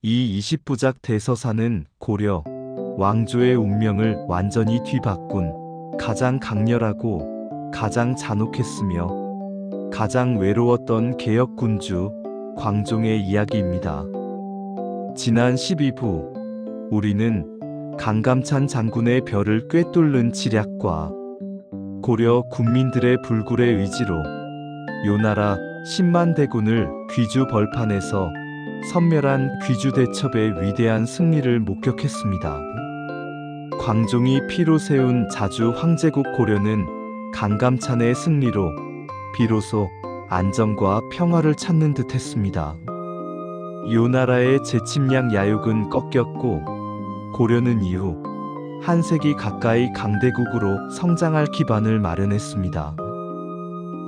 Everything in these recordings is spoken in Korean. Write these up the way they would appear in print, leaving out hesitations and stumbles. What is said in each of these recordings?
이 20부작 대서사는 고려 왕조의 운명을 완전히 뒤바꾼 가장 강렬하고 가장 잔혹했으며 가장 외로웠던 개혁군주 광종의 이야기입니다. 지난 12부 우리는 강감찬 장군의 벼를 꿰뚫는 지략과 고려 군민들의 불굴의 의지로 요나라 10만 대군을 귀주 벌판에서 선멸한 귀주 대첩의 위대한 승리를 목격했습니다. 광종이 피로 세운 자주 황제국 고려는 강감찬의 승리로 비로소 안정과 평화를 찾는 듯 했습니다. 요나라의 재침략 야욕은 꺾였고 고려는 이후 한 세기 가까이 강대국으로 성장할 기반을 마련했습니다.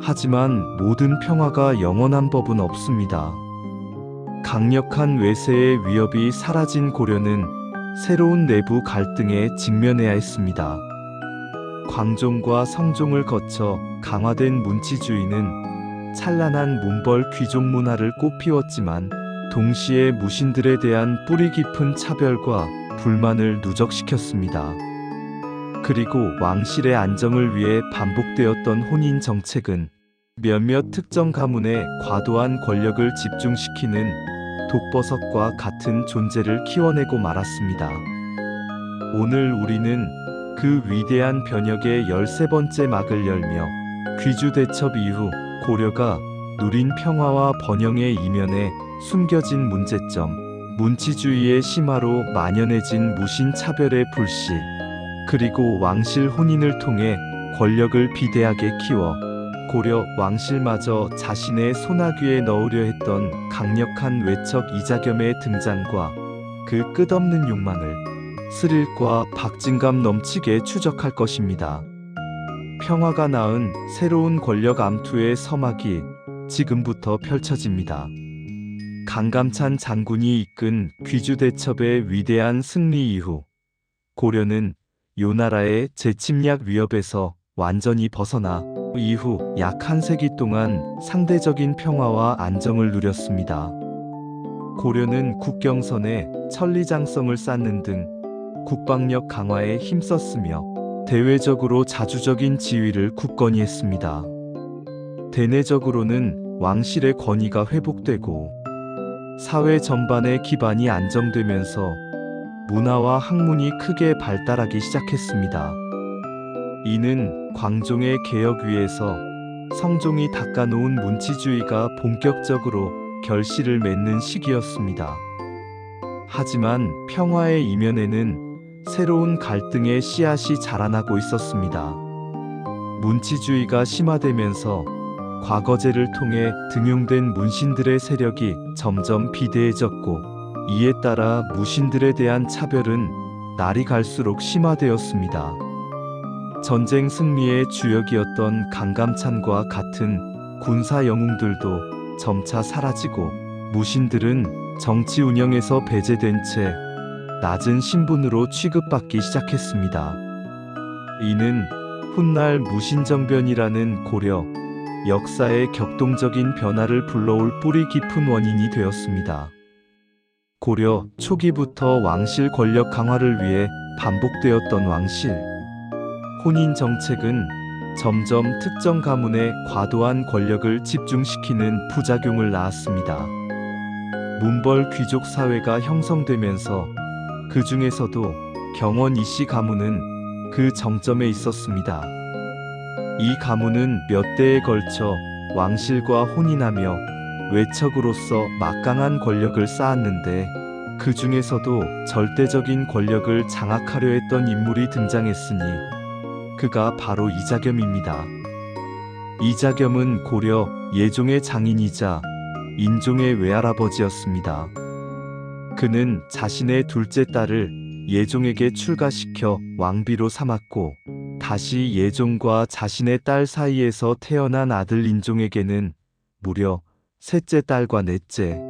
하지만 모든 평화가 영원한 법은 없습니다. 강력한 외세의 위협이 사라진 고려는 새로운 내부 갈등에 직면해야 했습니다. 광종과 성종을 거쳐 강화된 문치주의는 찬란한 문벌 귀족 문화를 꽃피웠지만 동시에 무신들에 대한 뿌리 깊은 차별과 불만을 누적시켰습니다. 그리고 왕실의 안정을 위해 반복되었던 혼인 정책은 몇몇 특정 가문의 과도한 권력을 집중시키는 독버섯과 같은 존재를 키워내고 말았습니다. 오늘 우리는 그 위대한 변혁의 13번째 막을 열며 귀주 대첩 이후 고려가 누린 평화와 번영의 이면에 숨겨진 문제점, 문치주의의 심화로 만연해진 무신 차별의 불씨, 그리고 왕실 혼인을 통해 권력을 비대하게 키워 고려 왕실마저 자신의 소나귀에 넣으려 했던 강력한 외척 이자겸의 등장과 그 끝없는 욕망을 스릴과 박진감 넘치게 추적할 것입니다. 평화가 낳은 새로운 권력 암투의 서막이 지금부터 펼쳐집니다. 강감찬 장군이 이끈 귀주 대첩의 위대한 승리 이후 고려는 요나라의 재침략 위협에서 완전히 벗어나 이후 약 한 세기 동안 상대적인 평화와 안정을 누렸습니다. 고려는 국경선에 천리장성을 쌓는 등 국방력 강화에 힘썼으며 대외적으로 자주적인 지위를 굳건히 했습니다. 대내적으로는 왕실의 권위가 회복되고 사회 전반의 기반이 안정되면서 문화와 학문이 크게 발달하기 시작했습니다. 이는 광종의 개혁 위에서 성종이 닦아놓은 문치주의가 본격적으로 결실을 맺는 시기였습니다. 하지만 평화의 이면에는 새로운 갈등의 씨앗이 자라나고 있었습니다. 문치주의가 심화되면서 과거제를 통해 등용된 문신들의 세력이 점점 비대해졌고 이에 따라 무신들에 대한 차별은 날이 갈수록 심화되었습니다. 전쟁 승리의 주역이었던 강감찬과 같은 군사 영웅들도 점차 사라지고 무신들은 정치 운영에서 배제된 채 낮은 신분으로 취급받기 시작했습니다. 이는 훗날 무신정변이라는 고려 역사의 격동적인 변화를 불러올 뿌리 깊은 원인이 되었습니다. 고려 초기부터 왕실 권력 강화를 위해 반복되었던 왕실 혼인 정책은 점점 특정 가문의 과도한 권력을 집중시키는 부작용을 낳았습니다. 문벌 귀족 사회가 형성되면서 그 중에서도 경원 이씨 가문은 그 정점에 있었습니다. 이 가문은 몇 대에 걸쳐 왕실과 혼인하며 외척으로서 막강한 권력을 쌓았는데 그 중에서도 절대적인 권력을 장악하려 했던 인물이 등장했으니 그가 바로 이자겸입니다. 이자겸은 고려 예종의 장인이자 인종의 외할아버지였습니다. 그는 자신의 둘째 딸을 예종에게 출가시켜 왕비로 삼았고 다시 예종과 자신의 딸 사이에서 태어난 아들 인종에게는 무려 셋째 딸과 넷째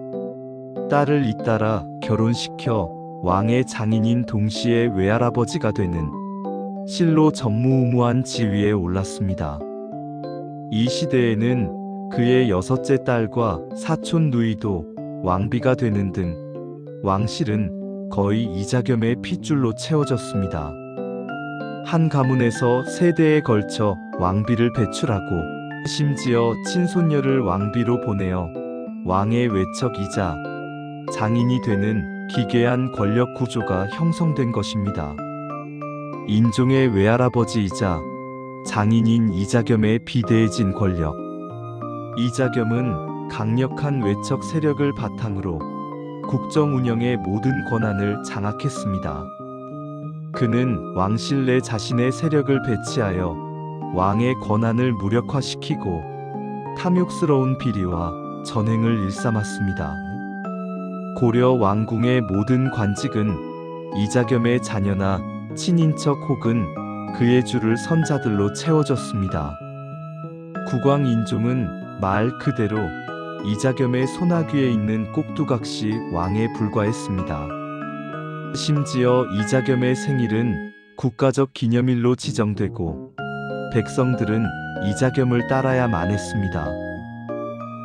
딸을 잇따라 결혼시켜 왕의 장인인 동시에 외할아버지가 되는 실로 전무후무한 지위에 올랐습니다. 이 시대에는 그의 여섯째 딸과 사촌 누이도 왕비가 되는 등 왕실은 거의 이자겸의 핏줄로 채워졌습니다. 한 가문에서 세대에 걸쳐 왕비를 배출하고 심지어 친손녀를 왕비로 보내어 왕의 외척이자 장인이 되는 기괴한 권력 구조가 형성된 것입니다. 인종의 외할아버지이자 장인인 이자겸의 비대해진 권력. 이자겸은 강력한 외척 세력을 바탕으로 국정 운영의 모든 권한을 장악했습니다. 그는 왕실 내 자신의 세력을 배치하여 왕의 권한을 무력화시키고 탐욕스러운 비리와 전횡을 일삼았습니다. 고려 왕궁의 모든 관직은 이자겸의 자녀나 친인척 혹은 그의 줄을 선 자들로 채워졌습니다. 국왕인종은 말 그대로 이자겸의 소나귀에 있는 꼭두각시 왕에 불과했습니다. 심지어 이자겸의 생일은 국가적 기념일로 지정되고 백성들은 이자겸을 따라야만 했습니다.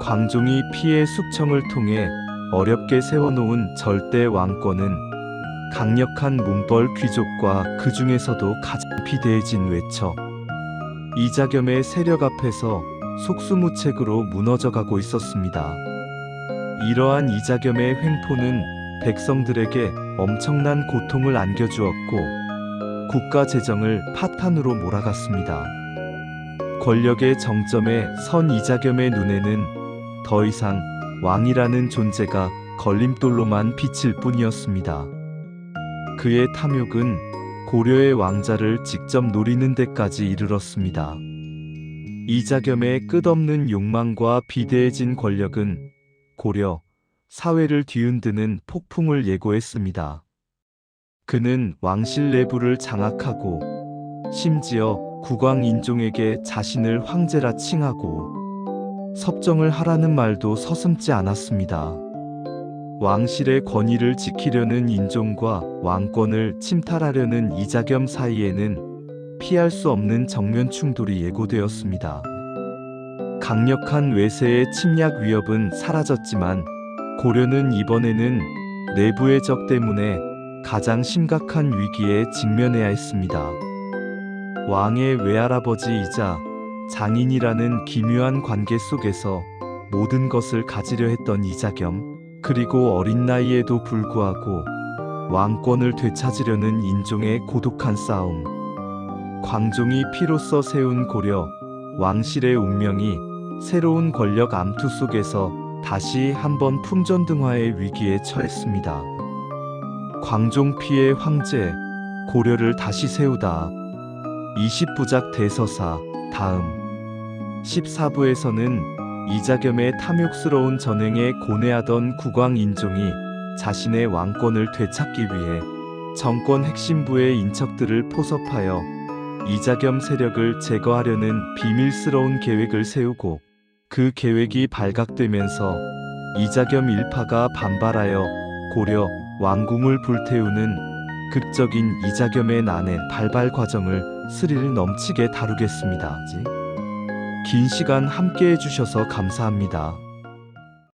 광종이 피해 숙청을 통해 어렵게 세워놓은 절대 왕권은 강력한 문벌 귀족과 그 중에서도 가장 비대해진 외척 이자겸의 세력 앞에서 속수무책으로 무너져가고 있었습니다. 이러한 이자겸의 횡포는 백성들에게 엄청난 고통을 안겨주었고 국가 재정을 파탄으로 몰아갔습니다. 권력의 정점에 선 이자겸의 눈에는 더 이상 왕이라는 존재가 걸림돌로만 비칠 뿐이었습니다. 그의 탐욕은 고려의 왕자를 직접 노리는 데까지 이르렀습니다. 이자겸의 끝없는 욕망과 비대해진 권력은 고려 사회를 뒤흔드는 폭풍을 예고했습니다. 그는 왕실 내부를 장악하고 심지어 국왕인종에게 자신을 황제라 칭하고 섭정을 하라는 말도 서슴지 않았습니다. 왕실의 권위를 지키려는 인종과 왕권을 침탈하려는 이자겸 사이에는 피할 수 없는 정면 충돌이 예고되었습니다. 강력한 외세의 침략 위협은 사라졌지만 고려는 이번에는 내부의 적 때문에 가장 심각한 위기에 직면해야 했습니다. 왕의 외할아버지이자 장인이라는 기묘한 관계 속에서 모든 것을 가지려 했던 이자겸, 그리고 어린 나이에도 불구하고 왕권을 되찾으려는 인종의 고독한 싸움. 광종이 피로써 세운 고려 왕실의 운명이 새로운 권력 암투 속에서 다시 한번 품전등화의 위기에 처했습니다. 광종 피해 황제, 고려를 다시 세우다. 20부작 대서사 다음 14부에서는 이자겸의 탐욕스러운 전횡에 고뇌하던 국왕인종이 자신의 왕권을 되찾기 위해 정권 핵심부의 인척들을 포섭하여 이자겸 세력을 제거하려는 비밀스러운 계획을 세우고 그 계획이 발각되면서 이자겸 일파가 반발하여 고려 왕궁을 불태우는 극적인 이자겸의 난의 발발 과정을 스릴 넘치게 다루겠습니다. 긴 시간 함께 해주셔서 감사합니다.